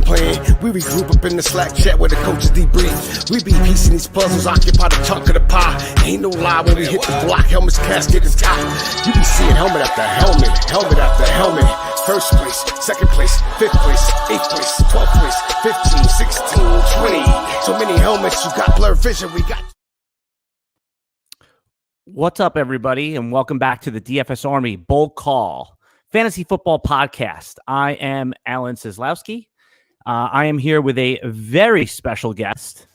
game plan. We regroup up in the Slack chat where the coaches debrief. We be piecing these puzzles, occupy the chunk of the pie. Ain't no lie when we hit the block, helmets, casket is high. You be seeing helmet after helmet, helmet after helmet. First place, second place, fifth place, eighth place, 12th place, 15, 16, 20. So many helmets, you got blurred vision, we got... What's up, everybody, and welcome back to the DFSARMY Bold Call Fantasy Football Podcast. I am Alan Seslowski. I am here with a very special guest,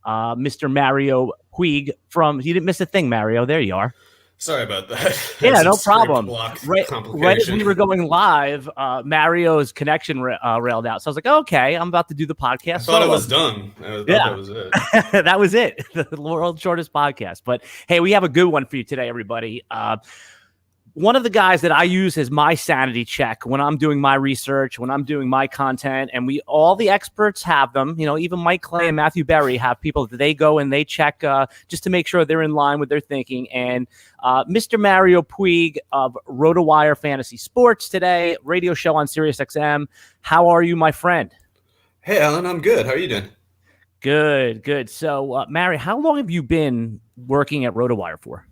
Mr. Mario Puig from... You didn't miss a thing, Mario. There you are. Sorry about that. Yeah, no problem. Right as we were going live, Mario's connection railed out. So I was like, okay, I'm about to do the podcast. I thought it was done. That was it. That was it. The world's shortest podcast. But hey, we have a good one for you today, everybody. One of the guys that I use as my sanity check when I'm doing my research, when I'm doing my content, and all the experts have them. You know, even Mike Clay and Matthew Berry have people that they go and they check just to make sure they're in line with their thinking. And Mr. Mario Puig of Rotowire Fantasy Sports today, radio show on SiriusXM. How are you, my friend? Hey, Alan, I'm good. How are you doing? Good. So, Mario, how long have you been working at Rotowire for?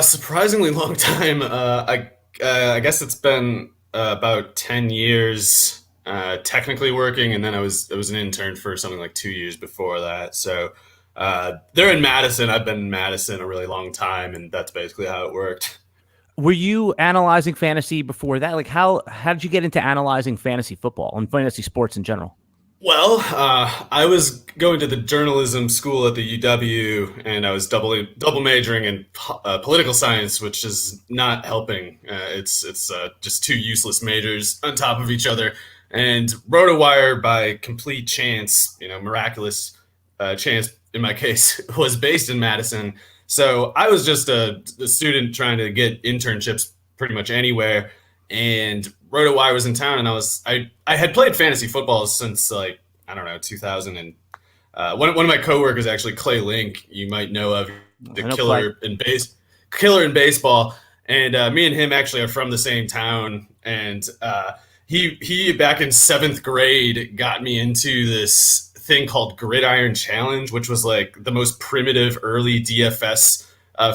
Surprisingly long time. I guess it's been about 10 years technically working, and then I was an intern for something like 2 years before that. So they're in Madison. I've been in Madison a really long time, and that's basically how it worked. Were you analyzing fantasy before that? Like, how did you get into analyzing fantasy football and fantasy sports in general? Well, I was going to the journalism school at the UW, and I was double majoring in political science, which is not helping. It's just two useless majors on top of each other. And Rotowire, by complete chance, miraculous chance in my case, was based in Madison. So I was just a student trying to get internships pretty much anywhere. And Rotowire was in town, and I had played fantasy football since 2000. And one of my coworkers, actually Clay Link, you might know of, the killer in baseball. And me and him actually are from the same town. And he back in 7th grade got me into this thing called Gridiron Challenge, which was like the most primitive early DFS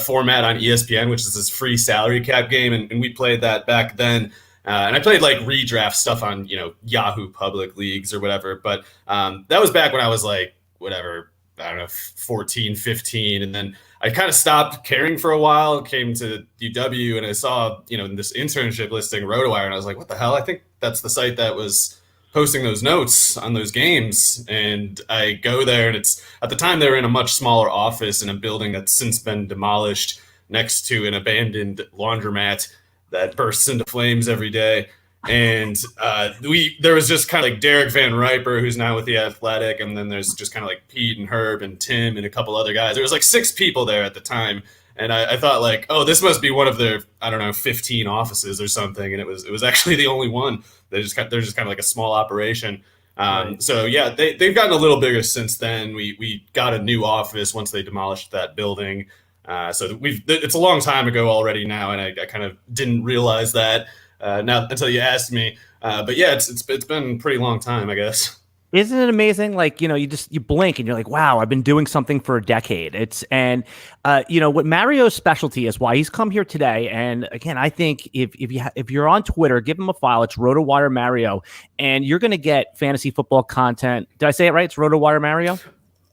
format on ESPN, which is this free salary cap game. And we played that back then. And I played like redraft stuff on, Yahoo Public Leagues or whatever. But that was back when I was 14, 15. And then I kind of stopped caring for a while, came to UW, and I saw, this internship listing Rotowire. And I was like, what the hell? I think that's the site that was posting those notes on those games. And I go there, and at the time they were in a much smaller office in a building that's since been demolished next to an abandoned laundromat that bursts into flames every day. And there was just kind of like Derek Van Riper, who's now with the Athletic, and then there's just kind of like Pete and Herb and Tim and a couple other guys. There was like 6 people there at the time, and I thought like, oh, this must be one of their 15 offices or something, and it was actually the only one. They're just kind of like a small operation. Right. So yeah, they've gotten a little bigger since then. We got a new office once they demolished that building. So it's a long time ago already now, and I kind of didn't realize that now until you asked me. But yeah, it's been a pretty long time, I guess. Isn't it amazing? Like, you blink and you're like, wow, I've been doing something for a decade. What Mario's specialty is, why he's come here today. And again, I think if you're on Twitter, give him a follow. It's Rotowire Mario, and you're going to get fantasy football content. Did I say it right? It's Rotowire Mario.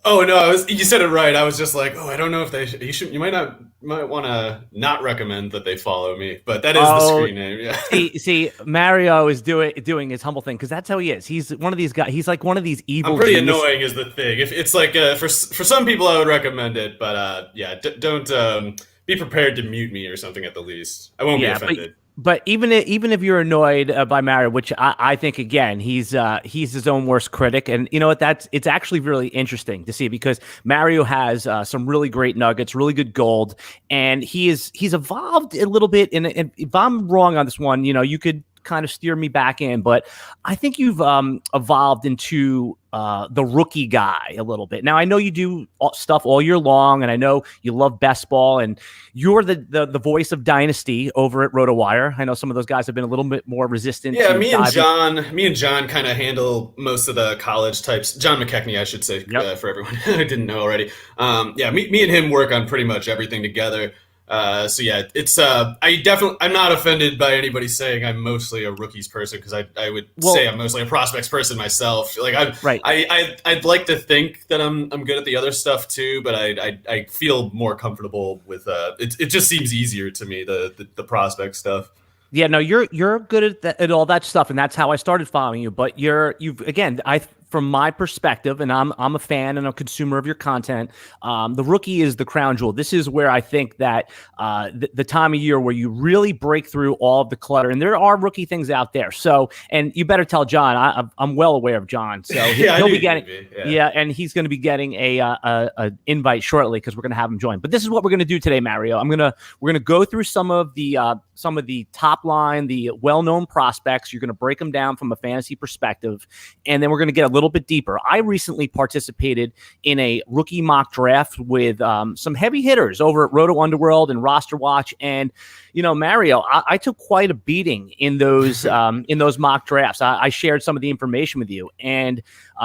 Oh no, you said it right. I was just like, I don't know if you might want to not recommend that they follow me, but that is the screen name. Yeah. See, Mario is doing his humble thing, because that's how he is. He's one of these guys. He's like one of these evil. I'm pretty annoying is the thing. If it's like for some people, I would recommend it, but don't be prepared to mute me or something at the least. I won't be offended. But even if you're annoyed by Mario, which I think, again, he's his own worst critic. And you know what? It's actually really interesting to see, because Mario has some really great nuggets, really good gold. And he's evolved a little bit. And if I'm wrong on this one, you could kind of steer me back in. But I think you've evolved into the rookie guy a little bit. Now I know you do stuff all year long, and I know you love best ball, and you're the voice of Dynasty over at Rotowire. I know some of those guys have been a little bit more resistant. Yeah, me and John kind of handle most of the college types. John McKechnie, I should say, for everyone who didn't know already. Me and him work on pretty much everything together. It's I'm not offended by anybody saying I'm mostly a rookies person, because I would say I'm mostly a prospects person myself. Like I'd like to think that I'm good at the other stuff too, but I feel more comfortable with it just seems easier to me, the prospect stuff. Yeah, no, you're good at all that stuff, and that's how I started following you. But from my perspective, and I'm a fan and a consumer of your content, the rookie is the crown jewel. This is where I think that the time of year where you really break through all of the clutter, and there are rookie things out there. So, and you better tell John. I'm well aware of John, so he'll be getting and he's going to be getting a invite shortly, because we're going to have him join. But this is what we're going to do today, Mario. We're going to go through some of the top line, the well-known prospects. You're going to break them down from a fantasy perspective, and then we're going to get a little bit deeper. I recently participated in a rookie mock draft with some heavy hitters over at Roto Underworld and Roster Watch, and Mario, I took quite a beating in those mock drafts. I shared some of the information with you, and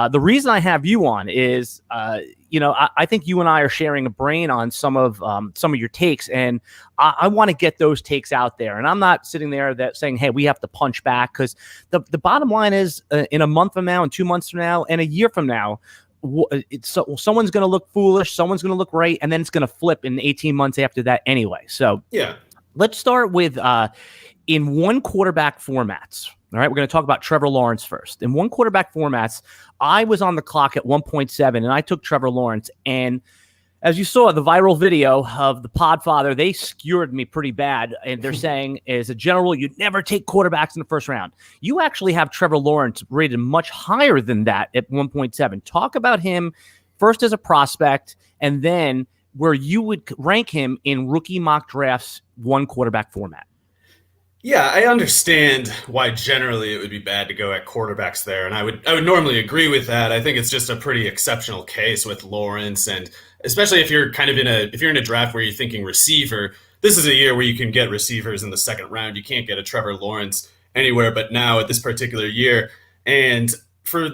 the reason I have you on is I think you and I are sharing a brain on some of your takes, and I want to get those takes out there. And I'm not sitting there saying, hey, we have to punch back, because the bottom line is in a month from now, and 2 months from now, and a year from now, someone's going to look foolish, someone's going to look right, and then it's going to flip in 18 months after that anyway. So yeah, let's start with in one quarterback formats. All right, we're going to talk about Trevor Lawrence first. In one quarterback formats, I was on the clock at 1.7, and I took Trevor Lawrence. And as you saw, the viral video of the Podfather, they skewered me pretty bad. And they're saying, as a general rule, you'd never take quarterbacks in the first round. You actually have Trevor Lawrence rated much higher than that at 1.7. Talk about him first as a prospect, and then where you would rank him in rookie mock drafts, one quarterback format. Yeah, I understand why generally it would be bad to go at quarterbacks there, and I would normally agree with that. I think it's just a pretty exceptional case with Lawrence, and especially if you're in a draft where you're thinking receiver, this is a year where you can get receivers in the second round. You can't get a Trevor Lawrence anywhere but now at this particular year, and for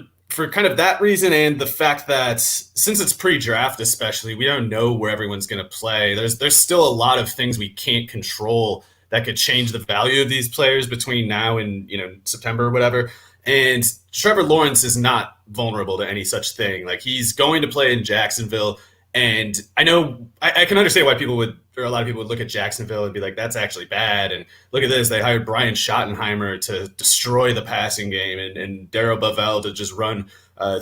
kind of that reason, and the fact that since it's pre-draft especially, we don't know where everyone's going to play. There's still a lot of things we can't control that could change the value of these players between now and September or whatever. And Trevor Lawrence is not vulnerable to any such thing. Like, he's going to play in Jacksonville, and I know I can understand why a lot of people would look at Jacksonville and be like, that's actually bad. And look at this, they hired Brian Schottenheimer to destroy the passing game, and Darrell Bevell to just run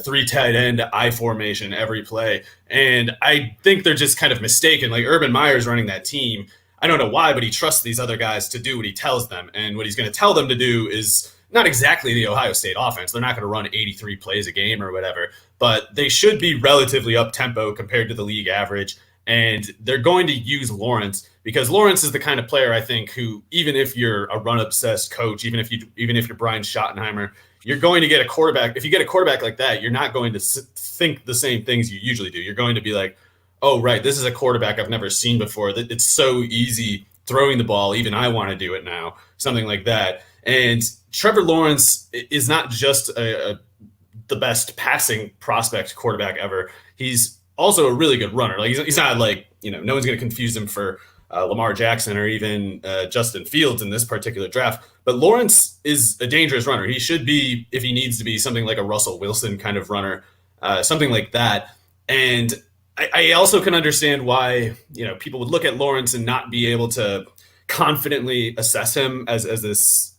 3 tight end I formation every play. And I think they're just kind of mistaken. Like, Urban Meyer's running that team. I don't know why, but he trusts these other guys to do what he tells them. And what he's going to tell them to do is not exactly the Ohio State offense. They're not going to run 83 plays a game or whatever, but they should be relatively up-tempo compared to the league average. And they're going to use Lawrence because Lawrence is the kind of player, I think, who, even if you're a run-obsessed coach, even if you're Brian Schottenheimer, you're going to get a quarterback. If you get a quarterback like that, you're not going to think the same things you usually do. You're going to be like, oh, right, this is a quarterback I've never seen before. It's so easy throwing the ball. Even I want to do it now, something like that. And Trevor Lawrence is not just the best passing prospect quarterback ever. He's also a really good runner. Like, he's not like, no one's going to confuse him for Lamar Jackson or even Justin Fields in this particular draft. But Lawrence is a dangerous runner. He should be, if he needs to be, something like a Russell Wilson kind of runner, something like that. And I also can understand why people would look at Lawrence and not be able to confidently assess him as this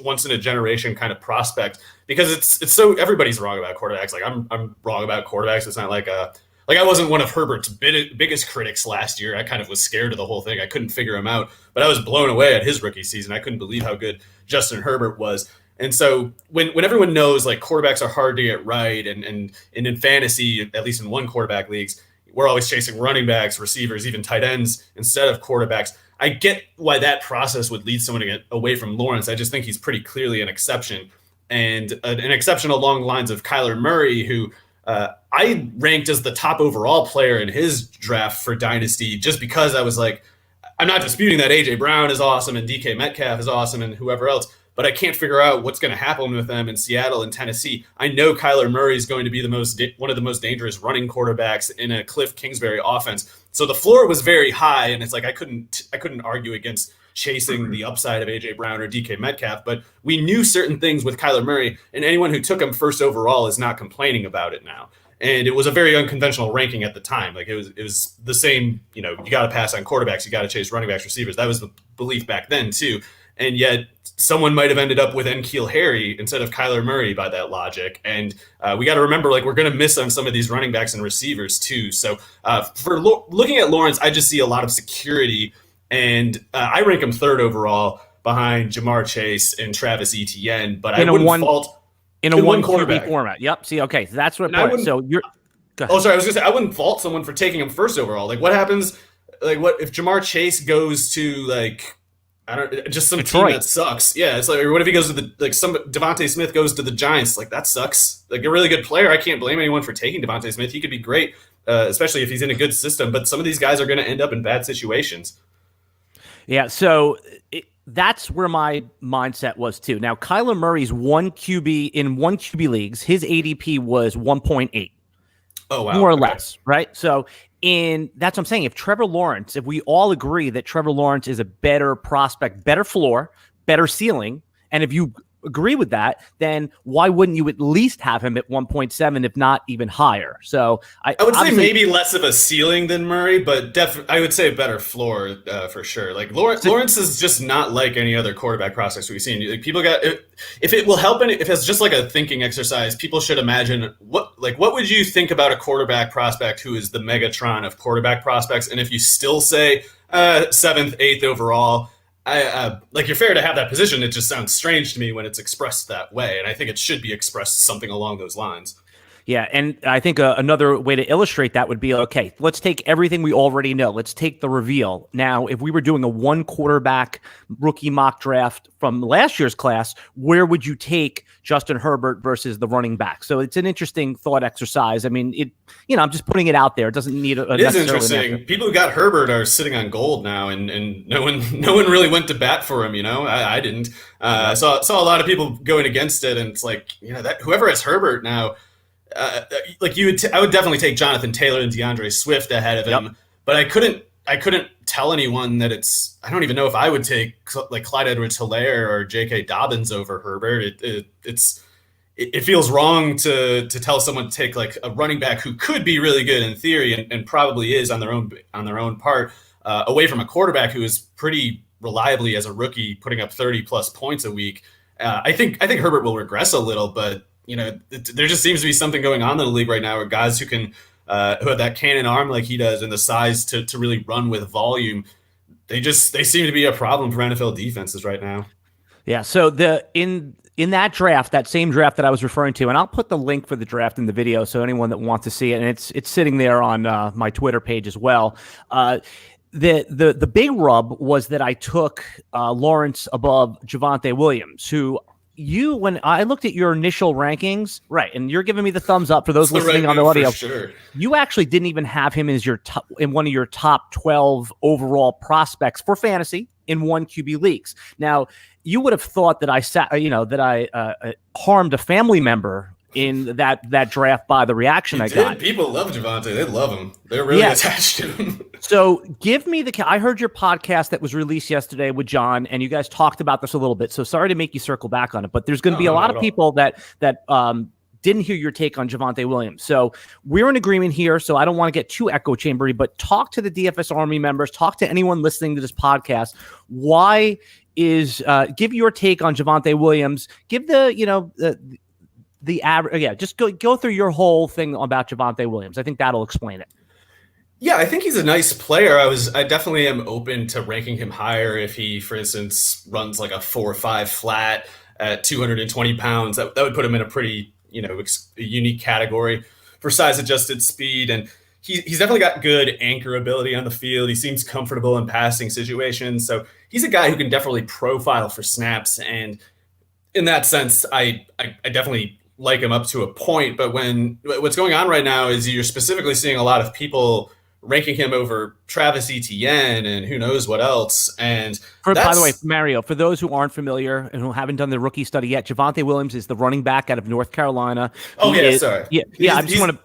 once in a generation kind of prospect, because it's so everybody's wrong about quarterbacks. Like, I'm wrong about quarterbacks. It's not like I wasn't one of Herbert's biggest critics last year. I kind of was scared of the whole thing. I couldn't figure him out, but I was blown away at his rookie season. I couldn't believe how good Justin Herbert was. And so when everyone knows, like, quarterbacks are hard to get right, and in fantasy, at least in one quarterback leagues, we're always chasing running backs, receivers, even tight ends instead of quarterbacks. I get why that process would lead someone to get away from Lawrence. I just think he's pretty clearly an exception. and an exception along the lines of Kyler Murray, who I ranked as the top overall player in his draft for Dynasty, just because I was like, I'm not disputing that A.J. Brown is awesome and DK Metcalf is awesome and whoever else, but I can't figure out what's going to happen with them in Seattle and Tennessee. I know Kyler Murray is going to be one of the most dangerous running quarterbacks in a Cliff Kingsbury offense. So the floor was very high, and it's like I couldn't argue against chasing the upside of A.J. Brown or DK Metcalf, but we knew certain things with Kyler Murray, and anyone who took him first overall is not complaining about it now. And it was a very unconventional ranking at the time. Like it was the same, you got to pass on quarterbacks, you got to chase running backs, receivers. That was the belief back then too. And yet someone might have ended up with N'Keal Harry instead of Kyler Murray by that logic. And we got to remember, like, we're going to miss on some of these running backs and receivers too. So for looking at Lawrence, I just see a lot of security, and I rank him third overall behind Jamar Chase and Travis Etienne. But I wouldn't fault. In a one quarterback format. Yep. See, okay. So that's what. So you're. Oh, sorry. I was going to say I wouldn't fault someone for taking him first overall. Like, what happens? Like, what if Jamar Chase goes to just some Detroit team that sucks? Yeah, it's like, or what if he goes to Devontae Smith goes to the Giants? Like, that sucks. Like, a really good player. I can't blame anyone for taking Devontae Smith. He could be great, especially if he's in a good system. But some of these guys are going to end up in bad situations. Yeah. So. That's where my mindset was too. Now, Kyler Murray's one QB leagues, his ADP was 1.8. Oh, wow. More or less, right? So that's what I'm saying. If we all agree that Trevor Lawrence is a better prospect, better floor, better ceiling, and if you agree with that, then why wouldn't you at least have him at 1.7, if not even higher? So I would say maybe less of a ceiling than Murray, but I would say a better floor for sure. Like Lawrence is just not like any other quarterback prospects we've seen. Like, people if it will help, if it's just like a thinking exercise, people should imagine what would you think about a quarterback prospect who is the Megatron of quarterback prospects, and if you still say 7th, 8th overall. You're fair to have that position. It just sounds strange to me when it's expressed that way, and I think it should be expressed something along those lines. Yeah, and I think another way to illustrate that would be, okay, let's take everything we already know. Let's take the reveal. Now, if we were doing a one quarterback rookie mock draft from last year's class, where would you take Justin Herbert versus the running back? So it's an interesting thought exercise. I mean, I'm just putting it out there. It doesn't need a. It is interesting. People who got Herbert are sitting on gold now, and no one really went to bat for him. I didn't. I saw a lot of people going against it, and it's like, that whoever has Herbert now. I would definitely take Jonathan Taylor and DeAndre Swift ahead of him, but I couldn't tell anyone that I don't even know if I would take like Clyde Edwards-Helaire or J.K. Dobbins over Herbert. It feels wrong to tell someone to take like a running back who could be really good in theory and probably is on their own part away from a quarterback who is pretty reliably as a rookie putting up 30 plus points a week. I think Herbert will regress a little, but there just seems to be something going on in the league right now where guys who have that cannon arm like he does and the size to really run with volume, they seem to be a problem for NFL defenses right now. Yeah. So in that draft, that same draft that I was referring to, and I'll put the link for the draft in the video so anyone that wants to see it, and it's sitting there on my Twitter page as well. The big rub was that I took Lawrence above Javonte Williams, who when I looked at your initial rankings, right, and you're giving me the thumbs up for those listening on the audio, sure. You actually didn't even have him as in one of your top 12 overall prospects for fantasy in one QB leagues. Now, you would have thought that I harmed a family member in that draft by the reaction I got. People love Javonte. They love him. They're really attached to him. So give me I heard your podcast that was released yesterday with John, and you guys talked about this a little bit. So sorry to make you circle back on it, but there's going to be a lot of people that didn't hear your take on Javonte Williams. So we're in agreement here. So I don't want to get too echo chambery, but talk to the DFS Army members, talk to anyone listening to this podcast. Why give your take on Javonte Williams? Give the average, just go through your whole thing about Javonte Williams. I think that'll explain it. Yeah, I think he's a nice player. I definitely am open to ranking him higher if he, for instance, runs like a 4.5 flat at 220 pounds. That would put him in a pretty unique category for size adjusted speed, and he's definitely got good anchor ability on the field. He seems comfortable in passing situations, so he's a guy who can definitely profile for snaps. And in that sense, I definitely like him up to a point. But what's going on right now is you're specifically seeing a lot of people ranking him over Travis Etienne and who knows what else. And by the way, Mario, for those who aren't familiar and who haven't done the rookie study yet, Javonte Williams is the running back out of North Carolina. Sorry. Yeah. I just want to.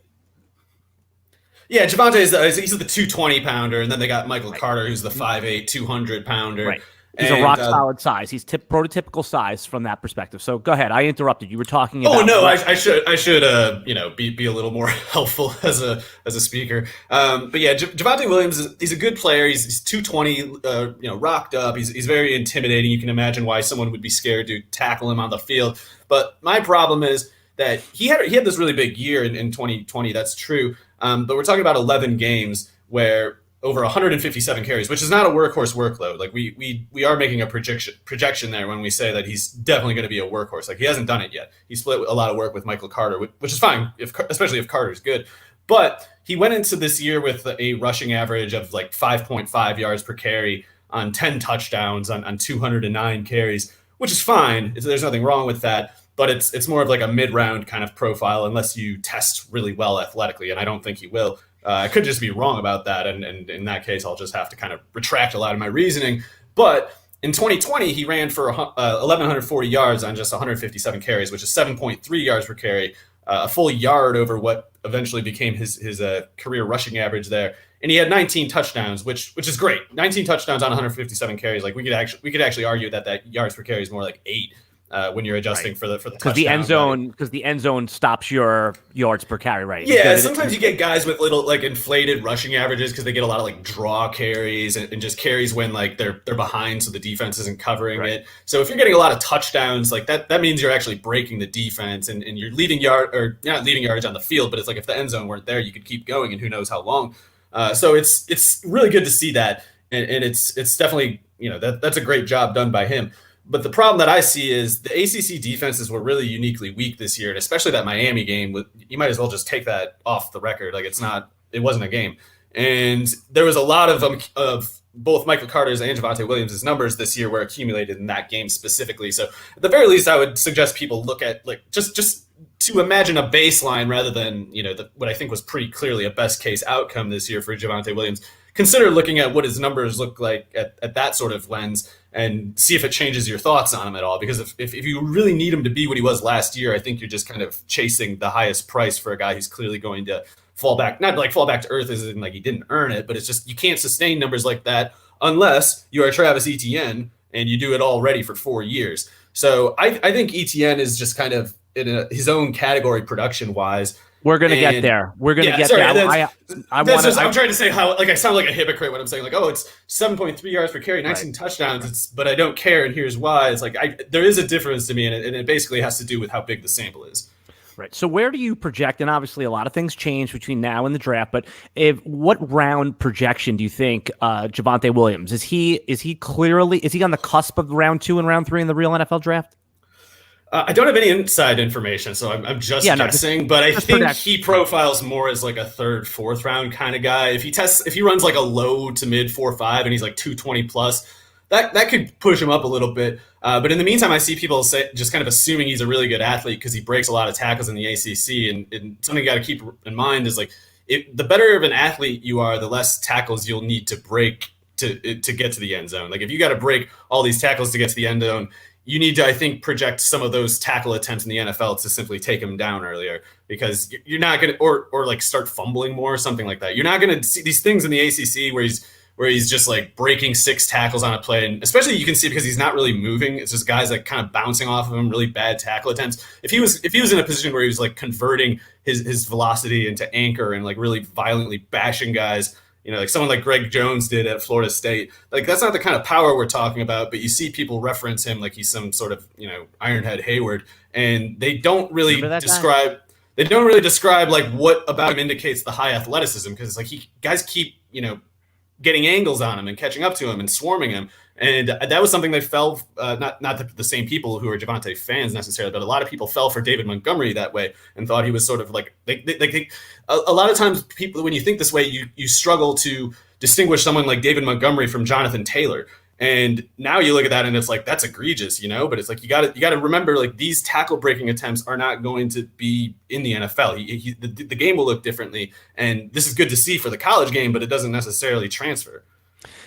Yeah, Javonte he's the 220 pounder, and then they got Michael Carter, who's the 5'8", 200 pounder. Right. He's a rock solid size. He's prototypical size from that perspective. So go ahead. I interrupted. You were talking about. Oh no, I should be a little more helpful as a speaker. But yeah, Javonte Williams he's a good player. He's 220, rocked up. He's very intimidating. You can imagine why someone would be scared to tackle him on the field. But my problem is that he had this really big year in 2020. That's true. But we're talking about 11 games where over 157 carries, which is not a workhorse workload. Like we are making a projection there when we say that he's definitely going to be a workhorse. Like he hasn't done it yet. He split a lot of work with Michael Carter, which is fine, especially if Carter's good. But he went into this year with a rushing average of like 5.5 yards per carry on 10 touchdowns on 209 carries, which is fine. There's nothing wrong with that. But it's more of like a mid-round kind of profile unless you test really well athletically, and I don't think he will. I could just be wrong about that, and in that case, I'll just have to kind of retract a lot of my reasoning. But in 2020, he ran for 1,140 yards on just 157 carries, which is 7.3 yards per carry, a full yard over what eventually became his career rushing average there. And he had 19 touchdowns, which is great. 19 touchdowns on 157 carries. Like we could actually argue that yards per carry is more like 8. When you're adjusting for the touchdown, because the end zone stops your yards per carry, right? Yeah, sometimes you get guys with little like inflated rushing averages because they get a lot of like draw carries and just carries when like they're behind, so the defense isn't covering it. So if you're getting a lot of touchdowns, like that means you're actually breaking the defense and you're leaving you're not leaving yardage on the field, but it's like if the end zone weren't there, you could keep going and who knows how long. So it's really good to see that, and it's definitely that's a great job done by him. But the problem that I see is the ACC defenses were really uniquely weak this year, and especially that Miami game. You might as well just take that off the record. Like it wasn't a game. And there was a lot of both Michael Carter's and Javonte Williams' numbers this year were accumulated in that game specifically. So at the very least, I would suggest people look at like just to imagine a baseline rather than what I think was pretty clearly a best case outcome this year for Javonte Williams. Consider looking at what his numbers look like at that sort of lens and see if it changes your thoughts on him at all. Because if you really need him to be what he was last year, I think you're just kind of chasing the highest price for a guy who's clearly going to fall back to earth as in like he didn't earn it, but it's just you can't sustain numbers like that unless you are Travis Etienne and you do it already for 4 years. So I think Etienne is just kind of in his own category production wise. We're going to get there. We're going to get there. I'm trying to say how I sound like a hypocrite when I'm saying like, oh, it's 7.3 yards per carry, 19 touchdowns. But I don't care, and here's why. It's like there is a difference to me, and it basically has to do with how big the sample is. Right. So where do you project? And obviously, a lot of things change between now and the draft. But what round projection do you think Javonte Williams is? He on the cusp of round 2 and round 3 in the real NFL draft? I don't have any inside information, so I'm just guessing. But I think he profiles more as like a 3rd, 4th round kind of guy. If he runs like a low to mid 4.5 and he's like 220 plus, that could push him up a little bit. But in the meantime, I see people just kind of assuming he's a really good athlete because he breaks a lot of tackles in the ACC. And something you got to keep in mind is like the better of an athlete you are, the less tackles you'll need to break to get to the end zone. Like if you got to break all these tackles to get to the end zone, you need to, I think, project some of those tackle attempts in the NFL to simply take him down earlier because you're not going to, or like start fumbling more or something like that. You're not going to see these things in the ACC where he's just like breaking 6 tackles on a play. And especially you can see because he's not really moving. It's just guys like kind of bouncing off of him, really bad tackle attempts. If he was in a position where he was like converting his velocity into anchor and like really violently bashing guys, like someone like Greg Jones did at Florida State. Like that's not the kind of power we're talking about, but you see people reference him like he's some sort of, Ironhead Hayward, and they don't really describe like what about him indicates the high athleticism because it's like guys keep, getting angles on him and catching up to him and swarming him. And that was something they fell, not the same people who are Javonte fans necessarily, but a lot of people fell for David Montgomery that way and thought he was sort of like a lot of times people, when you think this way, you struggle to distinguish someone like David Montgomery from Jonathan Taylor. And now you look at that and it's like, that's egregious, but it's like, you got to remember, like, these tackle breaking attempts are not going to be in the NFL. The game will look differently. And this is good to see for the college game, but it doesn't necessarily transfer.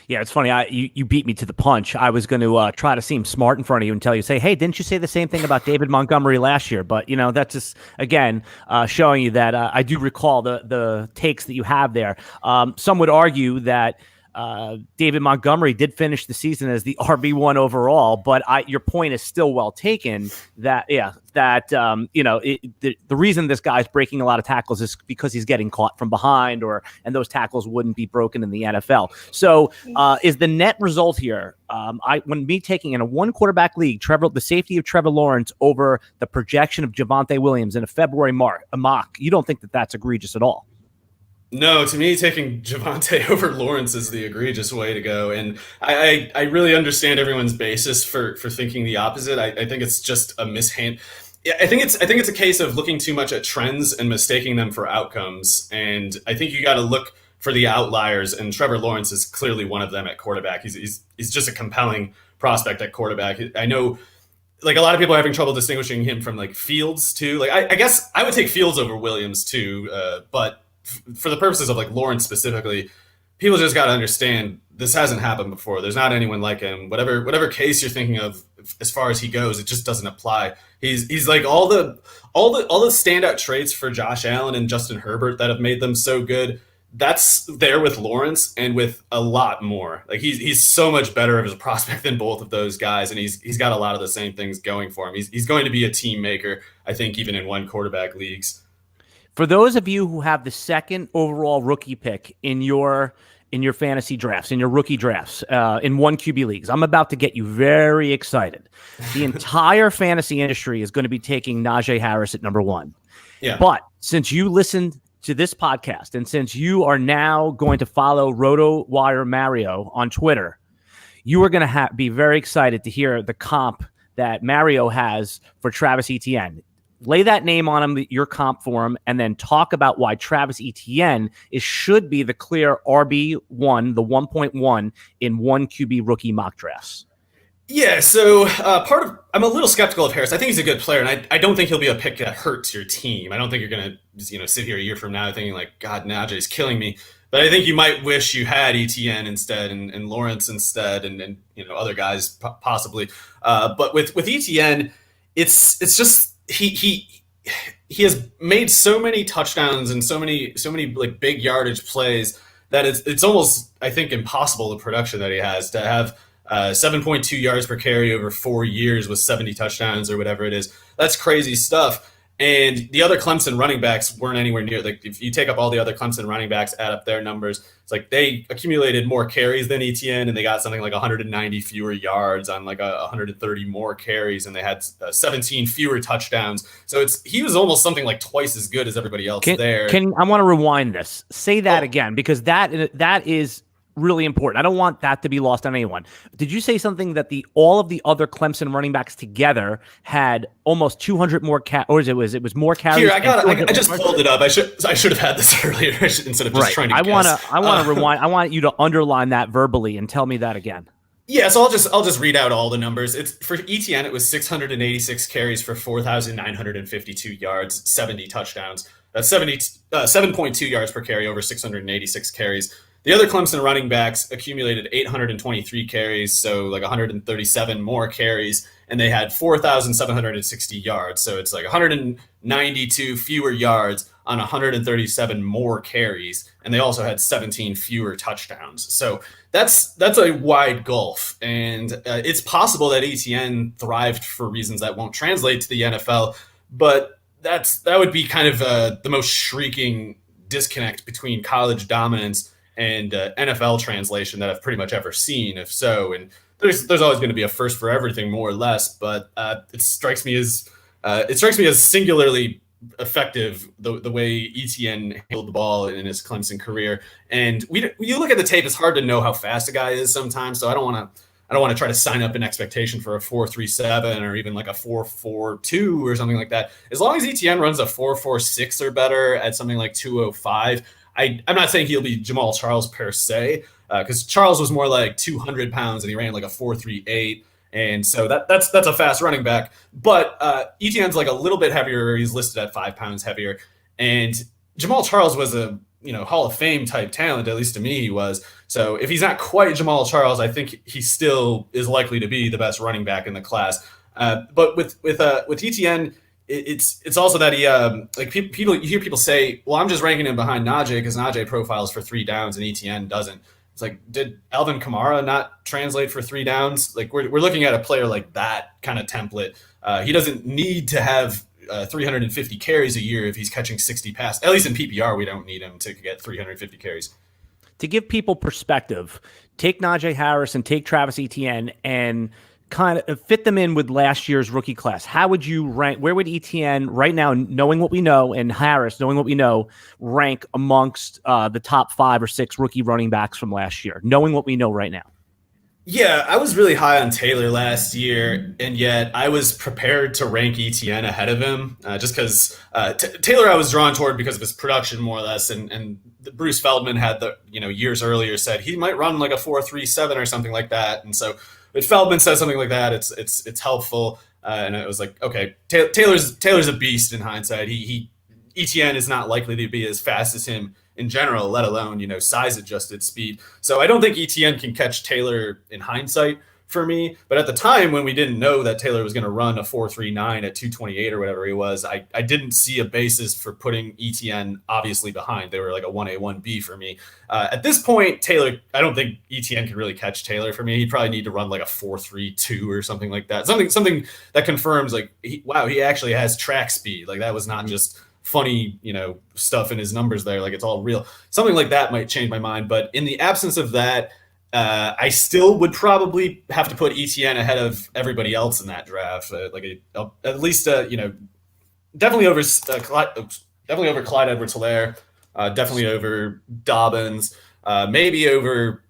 Yeah, it's funny. You beat me to the punch. I was going to try to seem smart in front of you and tell you, say, hey, didn't you say the same thing about David Montgomery last year? But, that's just, again, showing you that I do recall the takes that you have there. Some would argue that David Montgomery did finish the season as the RB1 overall, but your point is still well taken that, the reason this guy's breaking a lot of tackles is because he's getting caught from behind and those tackles wouldn't be broken in the NFL. So is the net result here, when me taking in a one quarterback league, the safety of Trevor Lawrence over the projection of Javonte Williams in a February mock, you don't think that that's egregious at all? No, to me, taking Javonte over Lawrence is the egregious way to go. And I really understand everyone's basis for thinking the opposite. I think it's just a mishand. Yeah, I think it's a case of looking too much at trends and mistaking them for outcomes. And I think you got to look for the outliers. And Trevor Lawrence is clearly one of them at quarterback. He's just a compelling prospect at quarterback. I know, like, a lot of people are having trouble distinguishing him from, like, Fields too. Like, I guess I would take Fields over Williams too, but for the purposes of, like, Lawrence specifically, people just got to understand this hasn't happened before. There's not anyone like him. Whatever case you're thinking of as far as he goes, it just doesn't apply. He's like all the standout traits for Josh Allen and Justin Herbert that have made them so good. That's there with Lawrence and with a lot more. Like, he's so much better as a prospect than both of those guys, and he's got a lot of the same things going for him. He's going to be a team maker, I think, even in one quarterback leagues. For those of you who have the second overall rookie pick in your fantasy drafts, in your rookie drafts, in one QB leagues, I'm about to get you very excited. The entire fantasy industry is going to be taking Najee Harris at number 1. Yeah. But since you listened to this podcast and since you are now going to follow Rotowire Mario on Twitter, you are going to be very excited to hear the comp that Mario has for Travis Etienne. Lay that name on him, your comp for him, and then talk about why Travis Etienne should be the clear RB1, the 1.1 in one QB rookie mock drafts. Yeah, so I'm a little skeptical of Harris. I think he's a good player, and I don't think he'll be a pick that hurts your team. I don't think you're going to sit here a year from now thinking, like, God, Najee's killing me. But I think you might wish you had Etienne instead and Lawrence instead and other guys possibly. But with Etienne, it's just he has made so many touchdowns and so many like big yardage plays that it's almost, I think, impossible, the production that he has, to have 7.2 yards per carry over 4 years with 70 touchdowns or whatever it is. That's crazy stuff. And the other Clemson running backs weren't anywhere near. Like, if you take up all the other Clemson running backs, add up their numbers, it's like they accumulated more carries than Etienne, and they got something like 190 fewer yards on like 130 more carries, and they had 17 fewer touchdowns. So he was almost something like twice as good as everybody else there. I want to rewind this. Say that again, because that is really important. I don't want that to be lost on anyone. Did you say something that all of the other Clemson running backs together had almost 200 more or it was more carries? Here, I just pulled it up. I should have had this earlier instead of just trying to guess. I want to rewind. I want you to underline that verbally and tell me that again. Yeah, so I'll just read out all the numbers. It's for Etienne, it was 686 carries for 4,952 yards, 70 touchdowns. That's 7.2 yards per carry over 686 carries. The other Clemson running backs accumulated 823 carries, so like 137 more carries, and they had 4,760 yards. So it's like 192 fewer yards on 137 more carries, and they also had 17 fewer touchdowns. So that's a wide gulf, and it's possible that Etienne thrived for reasons that won't translate to the NFL, but that would be kind of the most shrieking disconnect between college dominance and NFL translation that I've pretty much ever seen, if so. And there's always going to be a first for everything, more or less, but it strikes me as singularly effective the way Etienne handled the ball in his Clemson career. And when you look at the tape, it's hard to know how fast a guy is sometimes. So I don't want to try to sign up an expectation for a 4.37 or even like a 4.42 or something like that. As long as Etienne runs a 4.46 or better at something like 2.05, I'm not saying he'll be Jamal Charles per se, because Charles was more like 200 pounds and he ran like a 4.38. And so that's a fast running back. But Etienne's like a little bit heavier. He's listed at 5 pounds heavier. And Jamal Charles was a Hall of Fame type talent, at least to me he was. So if he's not quite Jamal Charles, I think he still is likely to be the best running back in the class. But with Etienne, it's also that he you hear people say, well, I'm just ranking him behind Najee because Najee profiles for 3 downs and Etienne doesn't. It's like, did Alvin Kamara not translate for 3 downs? Like we're looking at a player like that kind of template. He doesn't need to have 350 carries a year if he's catching 60 passes. At least in PPR, we don't need him to get 350 carries. To give people perspective, take Najee Harris and take Travis Etienne and kind of fit them in with last year's rookie class. How would you rank? Where would Etienne right now, knowing what we know, and Harris, knowing what we know, rank amongst the top 5 or 6 rookie running backs from last year, knowing what we know right now? Yeah, I was really high on Taylor last year, and yet I was prepared to rank Etienne ahead of him just because Taylor I was drawn toward because of his production more or less, and Bruce Feldman had years earlier said he might run like a 4.37 or something like that, and so if Feldman says something like that, it's helpful, and it was like, okay, Taylor's a beast in hindsight. Etienne is not likely to be as fast as him in general, let alone, size adjusted speed. So I don't think Etienne can catch Taylor in hindsight for me. But at the time when we didn't know that Taylor was going to run a 4.39 at 228 or whatever he was, I didn't see a basis for putting Etienne obviously behind. They were like a 1A, 1B for me. At this point, Taylor, I don't think Etienne can really catch Taylor for me. He'd probably need to run like a 4.32 or something like that. Something that confirms like, he actually has track speed. Like that was not just funny, stuff in his numbers there. Like it's all real. Something like that might change my mind. But in the absence of that, I still would probably have to put Etienne ahead of everybody else in that draft. At least, definitely over Clyde Edwards-Helaire, definitely over Dobbins, maybe over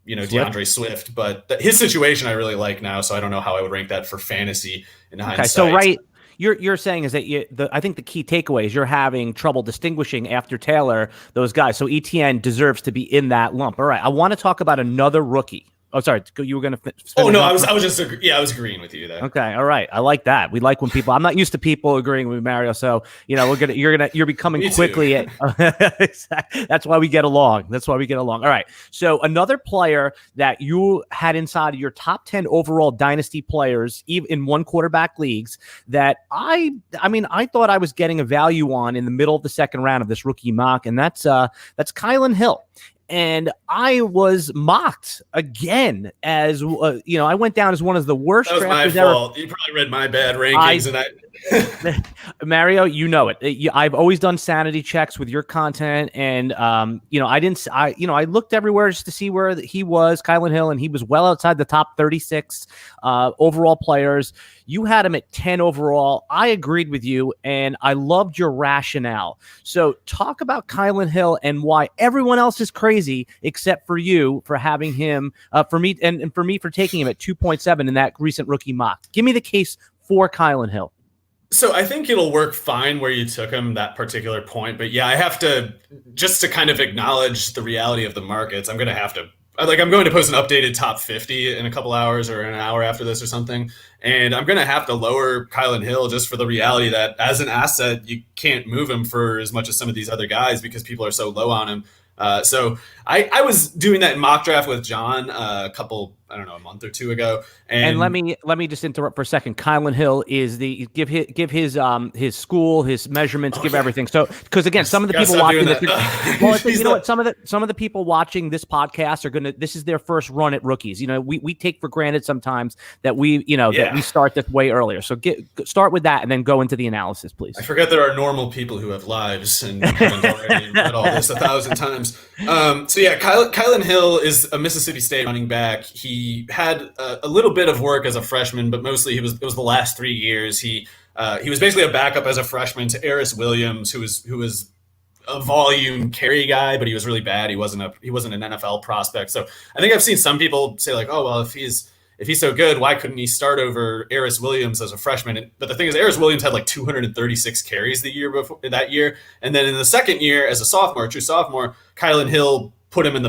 DeAndre Swift. But his situation I really like now, so I don't know how I would rank that for fantasy in hindsight. Okay, so right. You're saying is that I think the key takeaway is you're having trouble distinguishing after Taylor those guys. So Etienne deserves to be in that lump. All right, I want to talk about another rookie. Oh, sorry, you were going to. Oh no, I was agreeing with you there. Okay, all right, I like that. We like when people. I'm not used to people agreeing with Mario, so you're becoming quickly. That's why we get along. All right, so another player that you had inside of your top 10 overall dynasty players, even in 1 quarterback leagues, that I thought I was getting a value on in the middle of the 2nd round of this rookie mock, and that's Kylan Hill. And I was mocked again as I went down as one of the worst. That was my fault. You probably read my bad rankings, Mario, you know it. I've always done sanity checks with your content, and I looked everywhere just to see where he was, Kylan Hill, and he was well outside the top 36 overall players. You had him at 10 overall. I agreed with you, and I loved your rationale. So talk about Kylan Hill and why everyone else is crazy except for you for having him, for me for taking him at 2.7 in that recent rookie mock. Give me the case for Kylan Hill. So I think it'll work fine where you took him that particular point. But yeah, I have to, just to kind of acknowledge the reality of the markets, I'm going to post an updated top 50 in a couple hours or an hour after this or something. And I'm going to have to lower Kylan Hill just for the reality that as an asset, you can't move him for as much as some of these other guys because people are so low on him. So I was doing that in mock draft with John a month or 2 ago. And let me just interrupt for a second. Kylan Hill is give his school, his measurements, give everything. So because again, some of the people watching some of the people watching this podcast this is their first run at rookies. We take for granted sometimes that that we start this way earlier. So start with that and then go into the analysis, please. I forget there are normal people who have lives and haven't already read all this 1,000 times. So yeah, Kylan Hill is a Mississippi State running back. He had a little bit of work as a freshman, but mostly it was the last 3 years. He was basically a backup as a freshman to Randre Williams, who was a volume carry guy, but he was really bad. He wasn't an NFL prospect. So I think I've seen some people say like, oh well, if he's so good, why couldn't he start over Randre Williams as a freshman? But the thing is, Randre Williams had like 236 carries that year. And then in the second year as a true sophomore, Kylan Hill put him in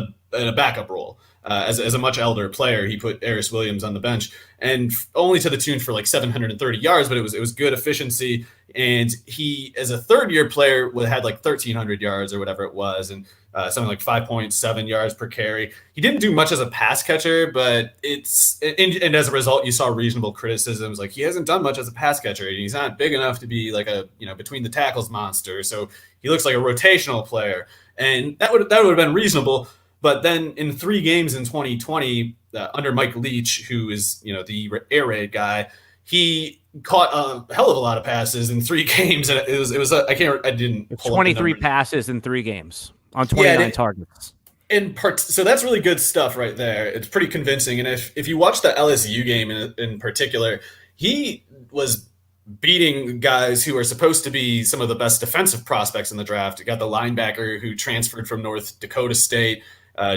a backup role. As a much elder player, he put Aris Williams on the bench, and only to the tune for like 730 yards, but it was good efficiency. And he, as a third-year player, had like 1,300 yards or whatever it was, and something like 5.7 yards per carry. He didn't do much as a pass catcher, but and as a result, you saw reasonable criticisms. Like, he hasn't done much as a pass catcher, and he's not big enough to be like a between the tackles monster. So he looks like a rotational player, and that would have been reasonable. But then in 3 games in 2020, under Mike Leach, who is the air raid guy, he caught a hell of a lot of passes in 3 games, and it was I didn't pull 23 passes in 3 games on 29 targets. So that's really good stuff right there. It's pretty convincing. And if you watch the LSU game in particular, he was beating guys who are supposed to be some of the best defensive prospects in the draft. You got the linebacker who transferred from North Dakota State,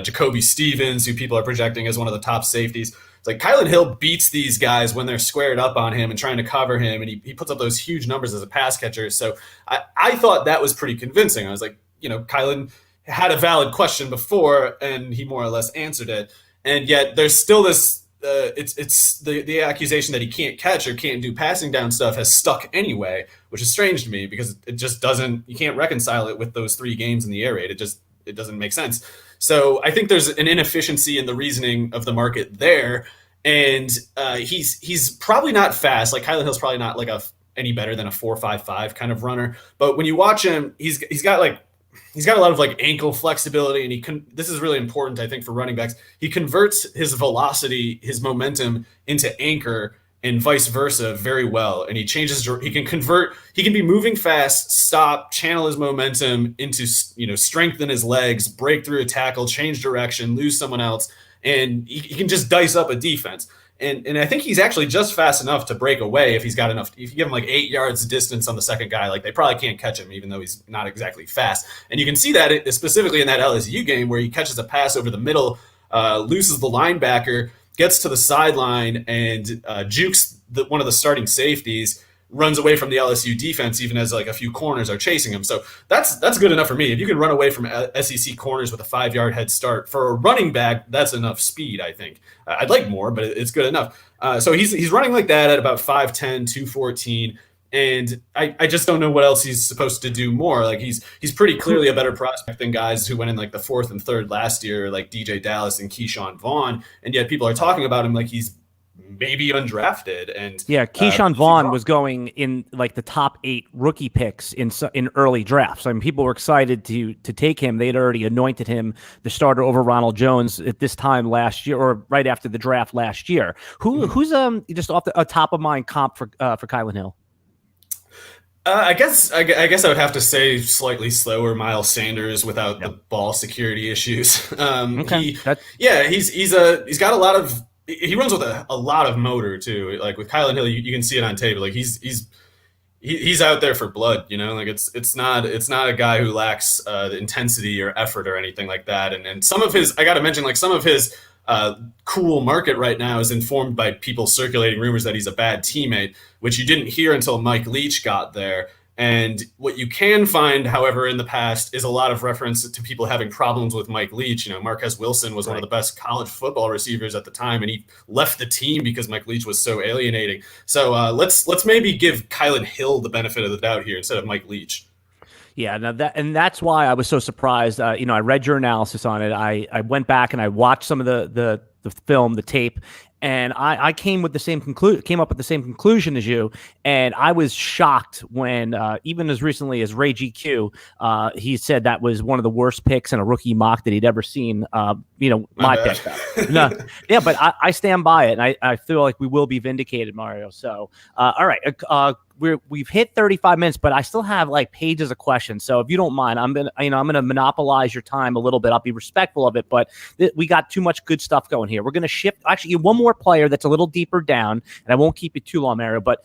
Jacoby Stevens, who people are projecting as one of the top safeties. It's like Kylan Hill beats these guys when they're squared up on him and trying to cover him, and he puts up those huge numbers as a pass catcher. So I thought that was pretty convincing. I was like, Kylan had a valid question before, and he more or less answered it. And yet there's still this it's the accusation that he can't catch or can't do passing down stuff has stuck anyway, which is strange to me because it just doesn't, you can't reconcile it with those 3 games in the air raid. It doesn't make sense. So I think there's an inefficiency in the reasoning of the market there. And he's probably not fast. Like, Kylan Hill's probably not like any better than a 4.55 kind of runner. But when you watch him, he's got a lot of like ankle flexibility, and this is really important, I think, for running backs. He converts his velocity, his momentum into anchor, and vice versa very well. And he can be moving fast, stop, channel his momentum into, strengthen his legs, break through a tackle, change direction, lose someone else. And he can just dice up a defense. And I think he's actually just fast enough to break away if he's got enough. If you give him like 8 yards distance on the second guy, like, they probably can't catch him, even though he's not exactly fast. And you can see that specifically in that LSU game where he catches a pass over the middle, loses the linebacker, gets to the sideline, and jukes one of the starting safeties, runs away from the LSU defense, even as like a few corners are chasing him. So that's good enough for me. If you can run away from SEC corners with a 5-yard head start for a running back, that's enough speed, I think. I'd like more, but it's good enough. So he's running like that at about 5'10", 214. And I just don't know what else he's supposed to do more. Like, he's pretty clearly a better prospect than guys who went in like the 4th and 3rd last year, like DJ Dallas and Keyshawn Vaughn. And yet people are talking about him like he's maybe undrafted. And yeah, Keyshawn Vaughn was going in like the top 8 rookie picks in early drafts. I mean, people were excited to take him. They had already anointed him the starter over Ronald Jones at this time last year, or right after the draft last year. Who's just off the top of mind comp for Kylan Hill? I guess I would have to say slightly slower Miles Sanders without the ball security issues. Okay. He's got a lot of. He runs with a lot of motor too. Like with Kylan Hill, you can see it on tape. Like he's out there for blood. Like it's not a guy who lacks the intensity or effort or anything like that. And some of his, I got to mention, like some of his cool market right now is informed by people circulating rumors that he's a bad teammate, which you didn't hear until Mike Leach got there. And what you can find, however, in the past is a lot of reference to people having problems with Mike Leach. Marquez Wilson was one of the best college football receivers at the time, and he left the team because Mike Leach was so alienating. So let's maybe give Kylan Hill the benefit of the doubt here instead of Mike Leach. Yeah, that's why I was so surprised. I read your analysis on it. I went back and I watched some of the film, the tape, and I came up with the same conclusion as you. And I was shocked when even as recently as Ray GQ, he said that was one of the worst picks in a rookie mock that he'd ever seen. My pick. No, yeah, but I stand by it, and I feel like we will be vindicated, Mario. So, all right. We've hit 35 minutes, but I still have like pages of questions. So if you don't mind, I'm gonna monopolize your time a little bit. I'll be respectful of it, but we got too much good stuff going here. We're gonna shift. Actually, one more player that's a little deeper down, and I won't keep it too long, Mario. But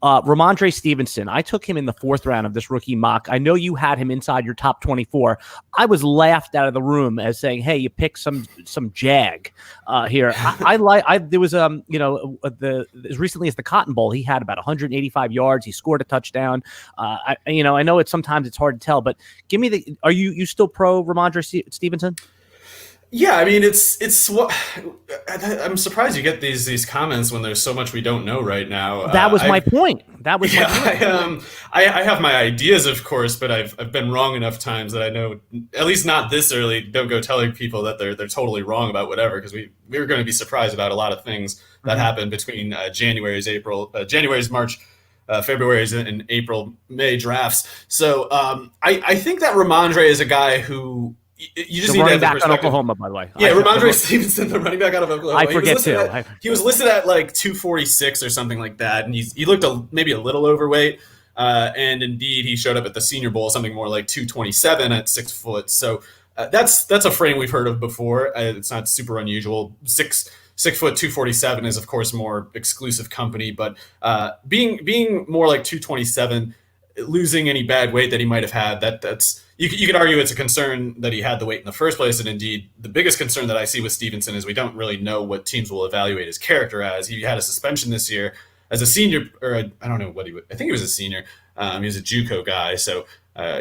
Randre Stevenson, I took him in the 4th round of this rookie mock. I know you had him inside your top 24. I was laughed out of the room as saying, "Hey, you picked some jag here." There was as recently as the Cotton Bowl, he had about 185 yards. He scored a touchdown. I know sometimes it's hard to tell, but give me are you still pro Randre Stevenson? Yeah, I mean, it's what I'm surprised you get these comments when there's so much we don't know right now. That was my point. That was my point. I have my ideas, of course, but I've been wrong enough times that I know, at least not this early. Don't go telling people that they're totally wrong about whatever, because we were going to be surprised about a lot of things that happened between January's, March, February's, and April, May drafts. So I think that Rhamondre is a guy who. You just the need running to have back on Oklahoma, by the way. Yeah, Randre Stevenson, the running back out of Oklahoma. I forget too. He was listed at like 246 or something like that, and he looked maybe a little overweight. And indeed, he showed up at the Senior Bowl, something more like 227 at 6 foot. So that's a frame we've heard of before. It's not super unusual. 6 foot 247 is of course more exclusive company, but being more like 227, losing any bad weight that he might have had, that's. You could argue it's a concern that he had the weight in the first place, and indeed, the biggest concern that I see with Stevenson is we don't really know what teams will evaluate his character as. He had a suspension this year as a senior, or I don't know what I think he was a senior. He was a JUCO guy, so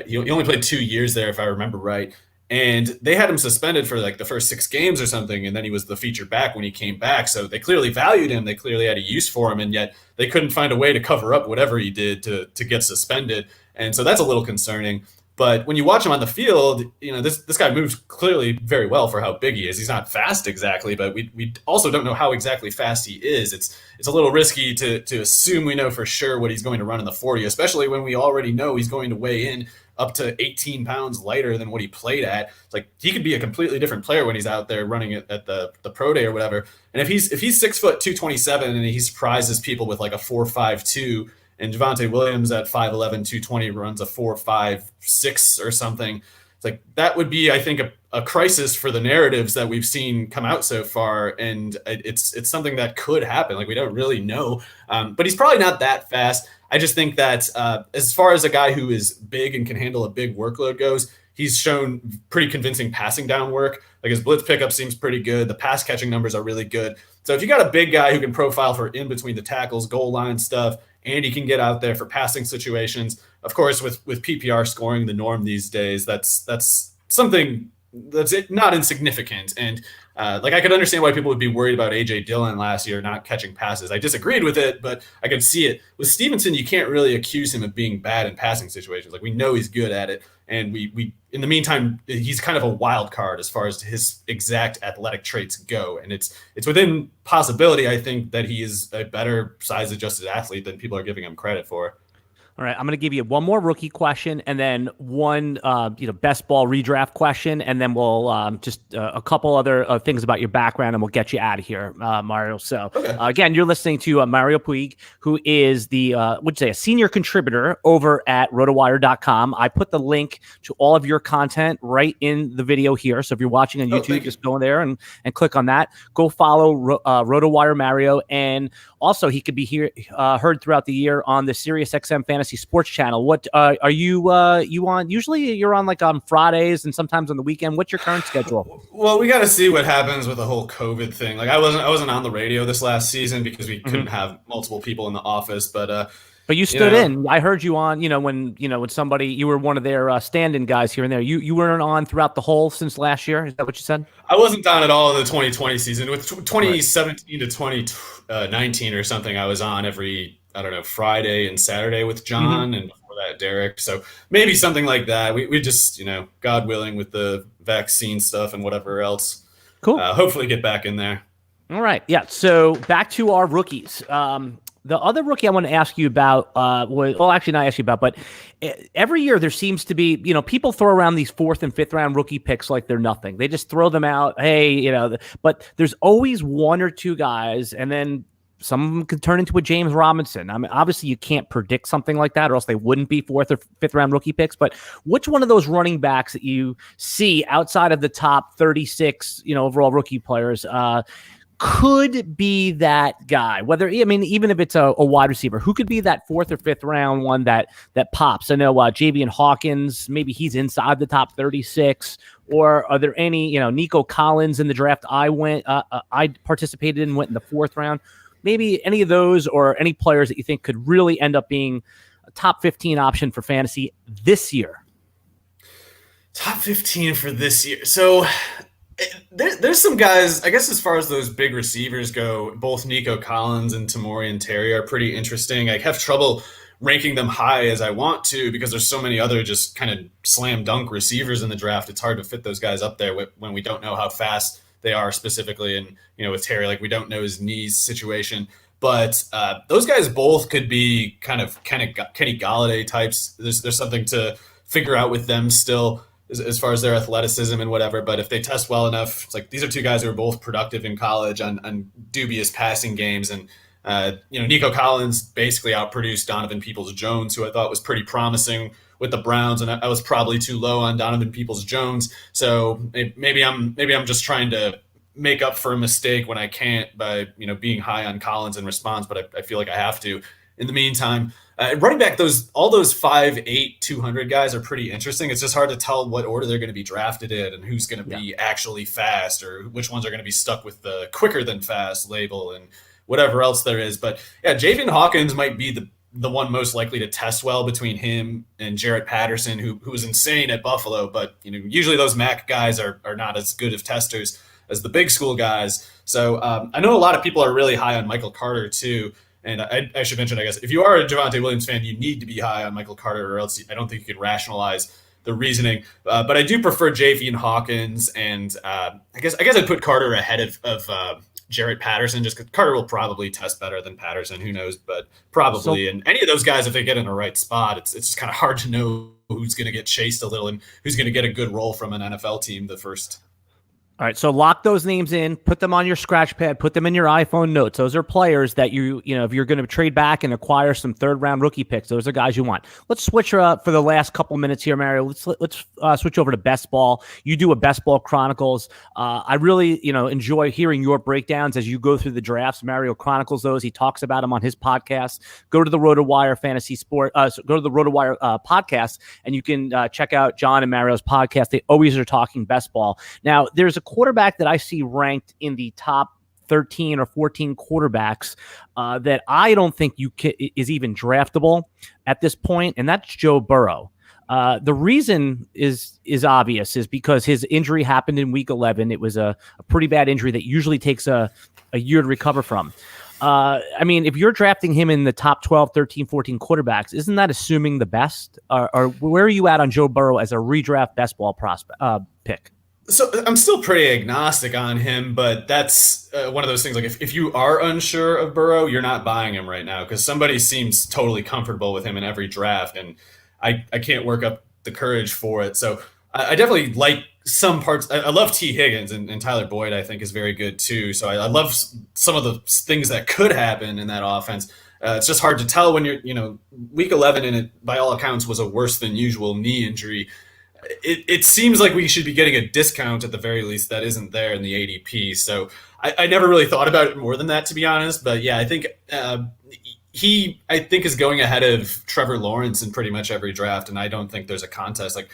he only played 2 years there, if I remember right. And they had him suspended for like the first 6 games or something, and then he was the featured back when he came back. So they clearly valued him. They clearly had a use for him, and yet they couldn't find a way to cover up whatever he did to get suspended. And so that's a little concerning. But when you watch him on the field, this guy moves clearly very well for how big he is. He's not fast exactly, but we also don't know how exactly fast he is. It's a little risky to assume we know for sure what he's going to run in the 40, especially when we already know he's going to weigh in up to 18 pounds lighter than what he played at. It's like he could be a completely different player when he's out there running it at the pro day or whatever. And if he's 6 foot 227 and he surprises people with like a 4.52, and Javonte Williams at 5'11", 220 runs a 4.56 or something, it's like that would be, I think, a crisis for the narratives that we've seen come out so far. And it's something that could happen. Like, we don't really know. But he's probably not that fast. I just think that as far as a guy who is big and can handle a big workload goes, he's shown pretty convincing passing down work. Like, his blitz pickup seems pretty good. The pass catching numbers are really good. So if you got a big guy who can profile for in between the tackles, goal line stuff, and he can get out there for passing situations, of course, with PPR scoring the norm these days, that's something that's not insignificant. And I could understand why people would be worried about A.J. Dillon last year not catching passes. I disagreed with it, but I could see it. With Stevenson, you can't really accuse him of being bad in passing situations. Like, we know he's good at it. And we in the meantime, he's kind of a wild card as far as his exact athletic traits go. And it's within possibility, I think, that he is a better size-adjusted athlete than people are giving him credit for. All right, I'm going to give you one more rookie question, and then one best ball redraft question, and then we'll just a couple other things about your background, and we'll get you out of here, Mario. So again, you're listening to Mario Puig, who is the a senior contributor over at Rotowire.com. I put the link to all of your content right in the video here. So if you're watching on YouTube, just go in there and click on that. Go follow Rotowire Mario, and also he could be heard throughout the year on the SiriusXM Fantasy Sports Channel. What are you on? Usually you're on like on Fridays and sometimes on the weekend. What's your current schedule? Well, we got to see what happens with the whole COVID thing. Like, I wasn't on the radio this last season because we couldn't have multiple people in the office, but you stood in. I heard you on, when somebody, you were one of their stand-in guys here and there. You weren't on throughout the whole since last year. Is that what you said? I wasn't on at all in the 2020 season. With 2017 to 2019 or something, I was on every, Friday and Saturday with John, and before that, Derek. So maybe something like that. We just, God willing, with the vaccine stuff and whatever else, cool. Hopefully get back in there. All right. Yeah. So back to our rookies. The other rookie I want to ask you about not ask you about, but every year there seems to be, people throw around these 4th and 5th round rookie picks like they're nothing. They just throw them out. Hey, but there's always one or two guys, and then some of them could turn into a James Robinson. I mean, obviously you can't predict something like that, or else they wouldn't be 4th or 5th round rookie picks. But which one of those running backs that you see outside of the top 36, overall rookie players, could be that guy? Even if it's a wide receiver, who could be that 4th or 5th round one that pops? I know Javian Hawkins, maybe he's inside the top 36. Or are there any, Nico Collins in the draft I participated in, went in the 4th round? Maybe any of those, or any players that you think could really end up being a top 15 option for fantasy this year? Top 15 for this year. So There's some guys, I guess, as far as those big receivers go, both Nico Collins and Tamorrion Terry are pretty interesting. I have trouble ranking them high as I want to because there's so many other just kind of slam dunk receivers in the draft. It's hard to fit those guys up there when we don't know how fast they are specifically. And, with Terry, like we don't know his knees situation. But those guys both could be kind of Kenny Galladay types. There's something to figure out with them still as far as their athleticism and whatever. But if they test well enough, it's like these are two guys who are both productive in college on dubious passing games. And, Nico Collins basically outproduced Donovan Peoples-Jones, who I thought was pretty promising with the Browns. And I was probably too low on Donovan Peoples-Jones. So maybe I'm just trying to make up for a mistake when I can't by, being high on Collins in response, but I feel like I have to. In the meantime, running back, all those 5'8", 200 guys are pretty interesting. It's just hard to tell what order they're going to be drafted in and who's going to be actually fast or which ones are going to be stuck with the quicker than fast label and whatever else there is. But yeah, Javian Hawkins might be the one most likely to test well between him and Jarrett Patterson, who was insane at Buffalo. But usually those MAC guys are not as good of testers as the big school guys. So I know a lot of people are really high on Michael Carter too. And I should mention, I guess, if you are a Javonte Williams fan, you need to be high on Michael Carter, or else I don't think you can rationalize the reasoning. But I do prefer Javian Hawkins, and I guess I'd put Carter ahead of Jarrett Patterson, just because Carter will probably test better than Patterson. Who knows? But probably. And any of those guys, if they get in the right spot, it's just kind of hard to know who's going to get chased a little and who's going to get a good role from an NFL team the first. All right, so lock those names in, put them on your scratch pad, put them in your iPhone notes. Those are players that if you're going to trade back and acquire some third-round rookie picks, those are guys you want. Let's switch up for the last couple minutes here, Mario. Let's switch over to Best Ball. You do a Best Ball Chronicles. I really, enjoy hearing your breakdowns as you go through the drafts. Mario chronicles those. He talks about them on his podcast. Go to the Rotowire Fantasy Sport. Go to the Rotowire podcast, and you can check out John and Mario's podcast. They always are talking Best Ball. Now, there's a quarterback that I see ranked in the top 13 or 14 quarterbacks that I don't think is even draftable at this point, and that's Joe Burrow. The reason is obvious, is because his injury happened in week 11. It was a pretty bad injury that usually takes a year to recover from. If you're drafting him in the top 12, 13, 14 quarterbacks, isn't that assuming the best? Or where are you at on Joe Burrow as a redraft best ball prospect pick? So I'm still pretty agnostic on him, but that's one of those things. Like if you are unsure of Burrow, you're not buying him right now because somebody seems totally comfortable with him in every draft, and I can't work up the courage for it. So I definitely like some parts. I love T. Higgins, and Tyler Boyd I think is very good too. So I love some of the things that could happen in that offense. It's just hard to tell when you're, week 11, and it by all accounts was a worse than usual knee injury. It seems like we should be getting a discount at the very least that isn't there in the ADP. So I never really thought about it more than that, to be honest. But yeah, I think he is going ahead of Trevor Lawrence in pretty much every draft, and I don't think there's a contest. Like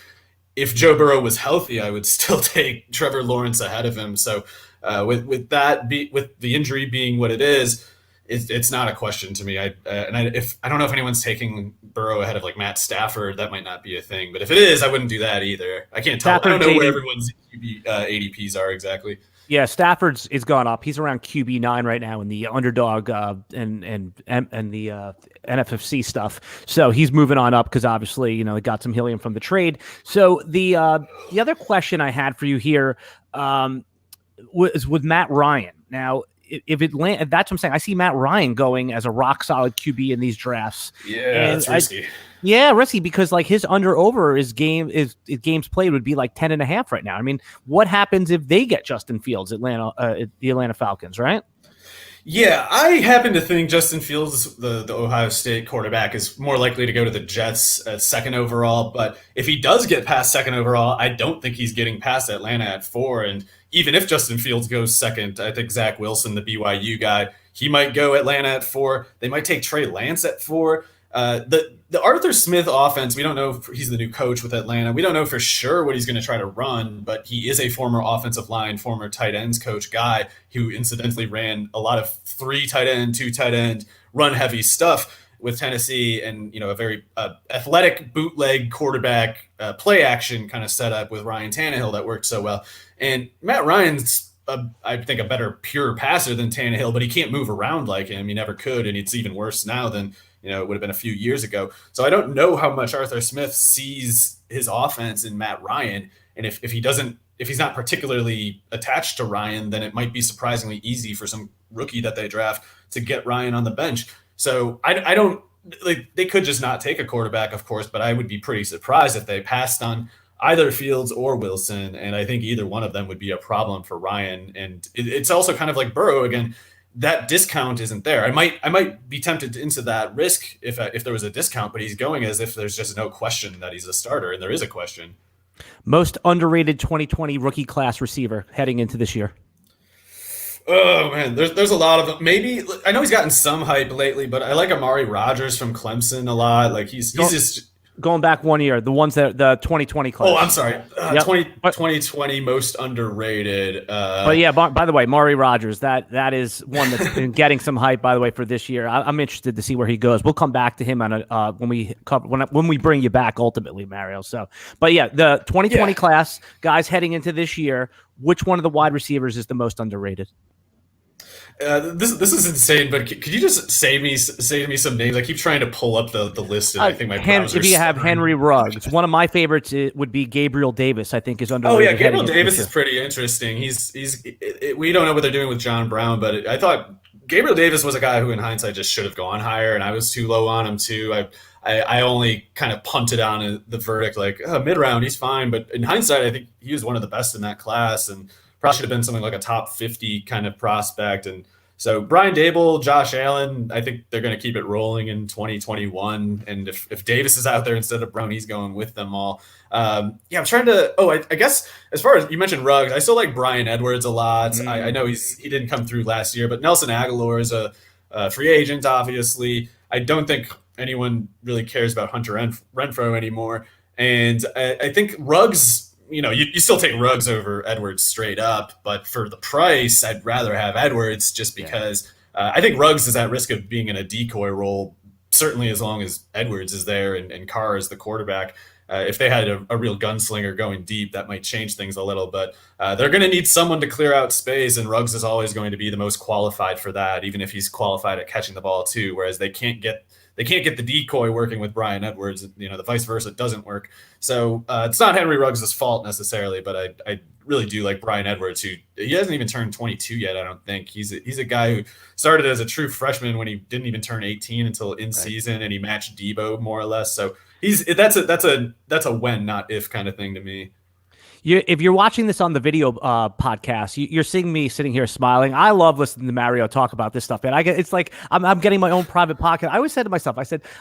if Joe Burrow was healthy, I would still take Trevor Lawrence ahead of him. So with the injury being what it is, it's not a question to me. I don't know if anyone's taking Burrow ahead of like Matt Stafford. That might not be a thing, but if it is, I wouldn't do that either. I can't tell. I don't know where everyone's ADPs are exactly. Yeah, Stafford's is gone up. He's around QB 9 right now in the underdog and the NFFC stuff. So he's moving on up because obviously they got some helium from the trade. So the other question I had for you here was with Matt Ryan. Now, if that's what I'm saying. I see Matt Ryan going as a rock solid QB in these drafts. Yeah, that's risky. Risky because like his under/over his games played would be like 10.5 right now. I mean, what happens if they get Justin Fields, the Atlanta Falcons, right? Yeah, I happen to think Justin Fields, the Ohio State quarterback, is more likely to go to the Jets at 2nd overall. But if he does get past 2nd overall, I don't think he's getting past Atlanta at 4. And even if Justin Fields goes 2nd, I think Zach Wilson, the BYU guy, he might go Atlanta at 4. They might take Trey Lance at 4. The Arthur Smith offense, we don't know if he's the new coach with Atlanta. We don't know for sure what he's going to try to run, but he is a former offensive line, former tight ends coach guy who incidentally ran a lot of 3 tight end, 2 tight end, run heavy stuff. with Tennessee, and a very athletic bootleg quarterback play action kind of setup with Ryan Tannehill that worked so well. And Matt Ryan's I think a better pure passer than Tannehill, but he can't move around like him. He never could, and it's even worse now than it would have been a few years ago. So I don't know how much Arthur Smith sees his offense in Matt Ryan, and if he's not particularly attached to Ryan, then it might be surprisingly easy for some rookie that they draft to get Ryan on the bench. So I don't like, they could just not take a quarterback, of course, but I would be pretty surprised if they passed on either Fields or Wilson. And I think either one of them would be a problem for Ryan. And it's also kind of like Burrow again. That discount isn't there. I might be tempted into that risk if there was a discount, but he's going as if there's just no question that he's a starter, and there is a question. Most underrated 2020 rookie class receiver heading into this year. Oh man, there's a lot of them. Maybe I know he's gotten some hype lately, but I like Amari Rodgers from Clemson a lot. Like he's just going back 1 year. The ones that the 2020 class. Oh, I'm sorry, 2020 most underrated. But yeah, by the way, Amari Rodgers, that is one that's been getting some hype. By the way, for this year, I'm interested to see where he goes. We'll come back to him on when we bring you back ultimately, Mario. So, but yeah, the 2020 class guys heading into this year. Which one of the wide receivers is the most underrated? This is insane, but could you just say to me some names? I keep trying to pull up the list, and I think my browser's if you have Henry Ruggs, one of my favorites would be Gabriel Davis. I think is underrated. Oh yeah, Gabriel Davis is pretty interesting. We don't know what they're doing with John Brown, but I thought Gabriel Davis was a guy who, in hindsight, just should have gone higher, and I was too low on him too. I only kind of punted on the verdict, like mid round, he's fine, but in hindsight, I think he was one of the best in that class, and probably should have been something like a top 50 kind of prospect. And so Brian Dable, Josh Allen, I think they're going to keep it rolling in 2021. And if Davis is out there instead of Brown, he's going with them all. I'm trying to. I guess as far as you mentioned Ruggs, I still like Brian Edwards a lot. I know he didn't come through last year, but Nelson Aguilar is a free agent. Obviously, I don't think anyone really cares about Hunter Renfrow anymore. And I think Ruggs. You still take Ruggs over Edwards straight up, but for the price, I'd rather have Edwards just because I think Ruggs is at risk of being in a decoy role, certainly as long as Edwards is there and Carr is the quarterback. If they had a real gunslinger going deep, that might change things a little, but they're going to need someone to clear out space, and Ruggs is always going to be the most qualified for that, even if he's qualified at catching the ball too, whereas they can't get the decoy working with Brian Edwards. The vice versa doesn't work. So it's not Henry Ruggs' fault necessarily, but I really do like Brian Edwards, who he hasn't even turned 22 yet. I don't think he's a guy who started as a true freshman when he didn't even turn 18 until in season, and he matched Debo more or less. So that's a when, not if kind of thing to me. If you're watching this on the video podcast, you're seeing me sitting here smiling. I love listening to Mario talk about this stuff, and it's like I'm getting my own private podcast. I always said to myself,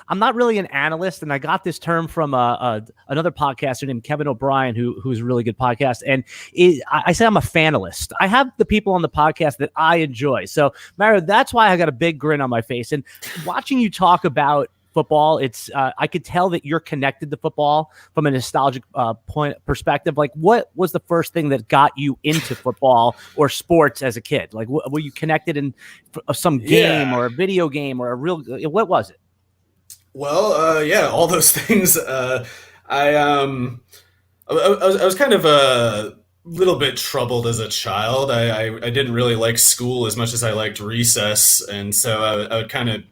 I'm not really an analyst, and I got this term from another podcaster named Kevin O'Brien, who's a really good podcast. And I say I'm a fanalist. I have the people on the podcast that I enjoy. So Mario, that's why I got a big grin on my face. And watching you talk about football, it's I could tell that you're connected to football from a nostalgic perspective. Like, what was the first thing that got you into football or sports as a kid? Like, were you connected in some game or a video game or what was it? Well, all those things. I was kind of a little bit troubled as a child. I didn't really like school as much as I liked recess, and so I would kind of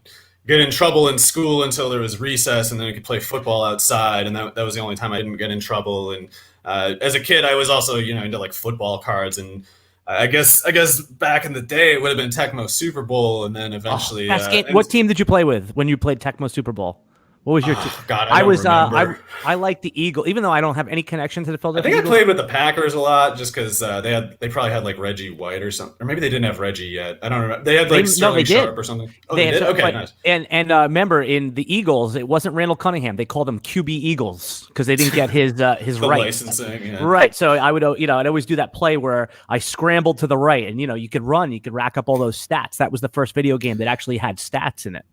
get in trouble in school until there was recess, and then we could play football outside, and that was the only time I didn't get in trouble. And as a kid, I was also into like football cards, and I guess back in the day it would have been Tecmo Super Bowl, and then eventually. What team did you play with when you played Tecmo Super Bowl? What was your team? God, I don't remember. I like the Eagle, even though I don't have any connection to the Philadelphia Eagles. I played with the Packers a lot just because they probably had like Reggie White or something, or maybe they didn't have Reggie yet. I don't remember. They had like Sterling Sharp or something. Oh, they did? Okay, nice. And remember, in the Eagles, it wasn't Randall Cunningham. They called him QB Eagles because they didn't get his rights. Licensing, yeah. Right. So I would I'd always do that play where I scrambled to the right, and you could run, you could rack up all those stats. That was the first video game that actually had stats in it.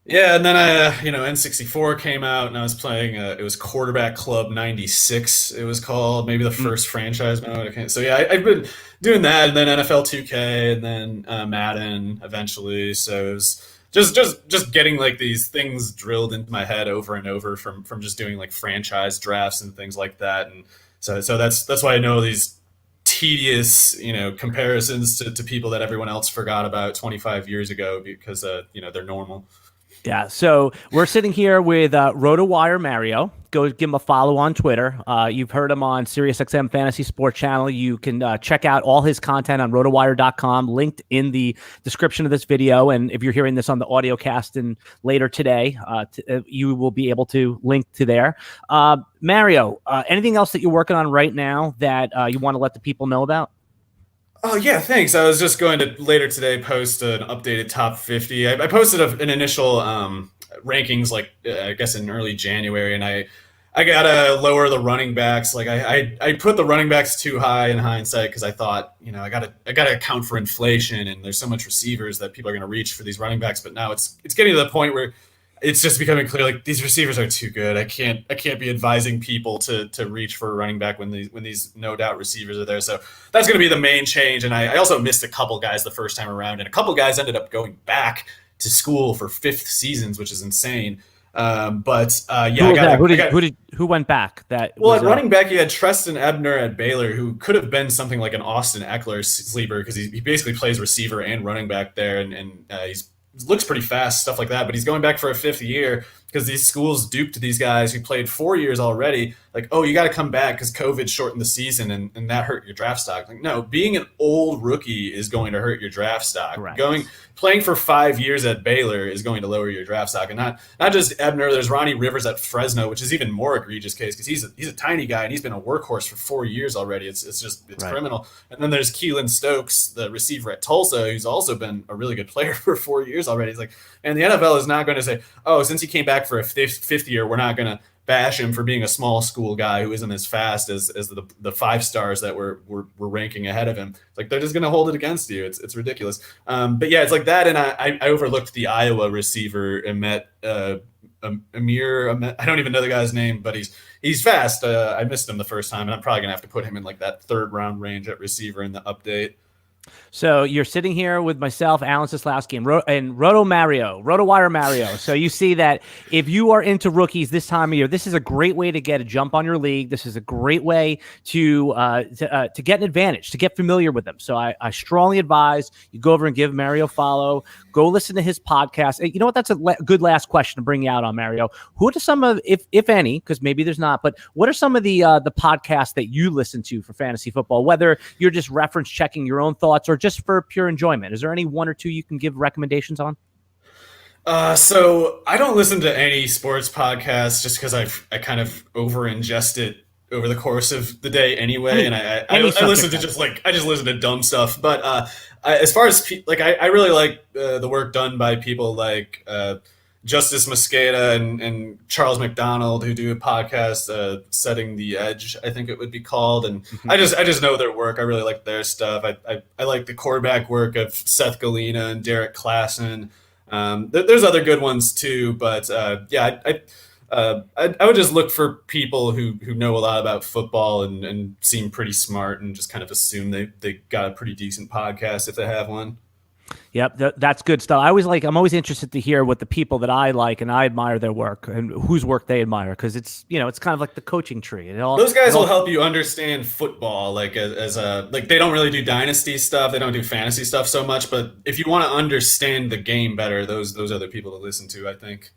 Yeah, and then N64 came out, and I was playing. It was Quarterback Club '96. It was called, maybe the first franchise mode. So yeah, I've been doing that, and then NFL 2K, and then Madden eventually. So it was just getting like these things drilled into my head over and over from just doing like franchise drafts and things like that. And so that's why I know these tedious, comparisons to people that everyone else forgot about 25 years ago because, they're normal. Yeah, so we're sitting here with Rotowire Mario. Go give him a follow on Twitter. You've heard him on SiriusXM Fantasy Sports Channel. You can check out all his content on rotowire.com, linked in the description of this video. And if you're hearing this on the audio cast and later today, you will be able to link to there. Mario, anything else that you're working on right now that you want to let the people know about? Oh, yeah, thanks. I was just going to later today post an updated top 50. I posted an initial rankings, I guess in early January, and I got to lower the running backs. Like I put the running backs too high in hindsight because I thought, I got to account for inflation, and there's so much receivers that people are going to reach for these running backs. But now it's getting to the point where it's just becoming clear, like these receivers are too good. I can't be advising people to reach for a running back when these no doubt receivers are there. So that's going to be the main change. And I also missed a couple guys the first time around, and a couple guys ended up going back to school for 5th seasons, which is insane. Who went back? At running back, you had Treston Ebner at Baylor, who could have been something like an Austin Eckler sleeper because he basically plays receiver and running back there, and he's looks pretty fast, stuff like that, but he's going back for a 5th year because these schools duped these guys who played 4 years already. Like, oh, you got to come back because COVID shortened the season and that hurt your draft stock. Like, no, being an old rookie is going to hurt your draft stock. Correct. Playing for 5 years at Baylor is going to lower your draft stock. And not just Ebner, there's Ronnie Rivers at Fresno, which is even more egregious case because he's a tiny guy and he's been a workhorse for 4 years already. It's right. Criminal. And then there's Keelan Stokes, the receiver at Tulsa, who's also been a really good player for 4 years already. He's like, and the NFL is not going to say, oh, since he came back for a 5th year, we're not going to bash him for being a small school guy who isn't as fast as the 5 stars that we're ranking ahead of him. It's like they're just going to hold it against you. It's ridiculous. But yeah, it's like that. And I overlooked the Iowa receiver Amir. I don't even know the guy's name, but he's fast. I missed him the first time, and I'm probably gonna have to put him in like that 3rd round range at receiver in the update. So you're sitting here with myself, Alan Seslowski, and Rotowire Mario. So you see that if you are into rookies this time of year, this is a great way to get a jump on your league. This is a great way to get an advantage, to get familiar with them. So I strongly advise you go over and give Mario a follow. Go listen to his podcast. You know what? That's a good last question to bring you out on, Mario. Who are some of, if any, because maybe there's not, but what are some of the podcasts that you listen to for fantasy football, whether you're just reference checking your own thoughts or just for pure enjoyment? Is there any one or two you can give recommendations on? So I don't listen to any sports podcasts just because I kind of over-ingest it over the course of the day anyway. And I listen to I just listen to dumb stuff. But as far as I really like the work done by people like Justice Mosqueda and Charles McDonald, who do a podcast, Setting the Edge, I think it would be called. And I just know their work. I really like their stuff. I like the quarterback work of Seth Galina and Derek Klassen. There's other good ones too, but I would just look for people who know a lot about football and seem pretty smart and just kind of assume they got a pretty decent podcast if they have one. Yep, that's good stuff. I'm always interested to hear what the people that I like and I admire their work and whose work they admire, because it's kind of like the coaching tree. Those guys will help you understand football, they don't really do dynasty stuff, they don't do fantasy stuff so much, but if you want to understand the game better, those are the people to listen to, I think.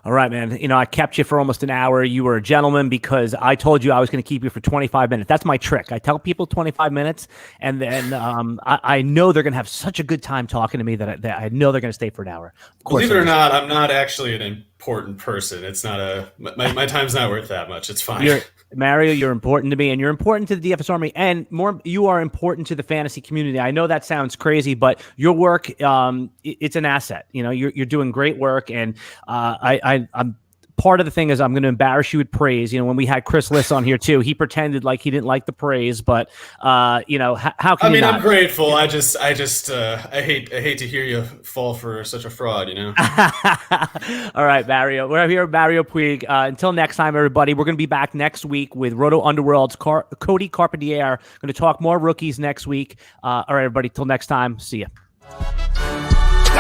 All right, man. I kept you for almost an hour. You were a gentleman because I told you I was going to keep you for 25 minutes. That's my trick. I tell people 25 minutes, and then I know they're going to have such a good time talking to me that I know they're going to stay for an hour. Of course, believe it or not, I'm not actually an important person. It's not my time's not worth that much. It's fine. Mario, you're important to me, and you're important to the DFS Army, and you are important to the fantasy community. I know that sounds crazy, but your work, it's an asset. You're doing great work, and I'm part of the thing is I'm going to embarrass you with praise. When we had Chris Liss on here too, he pretended like he didn't like the praise, but how can you not? I'm grateful. I hate to hear you fall for such a fraud, All right, Mario. We're here with Mario Puig. Until next time, everybody, we're going to be back next week with Roto Underworld's Cody Carpentier. Going to talk more rookies next week. All right, everybody, till next time. See ya.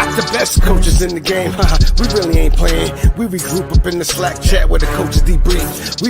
got the best coaches in the game. We really ain't playing. We regroup up in the Slack chat where the coaches debrief. We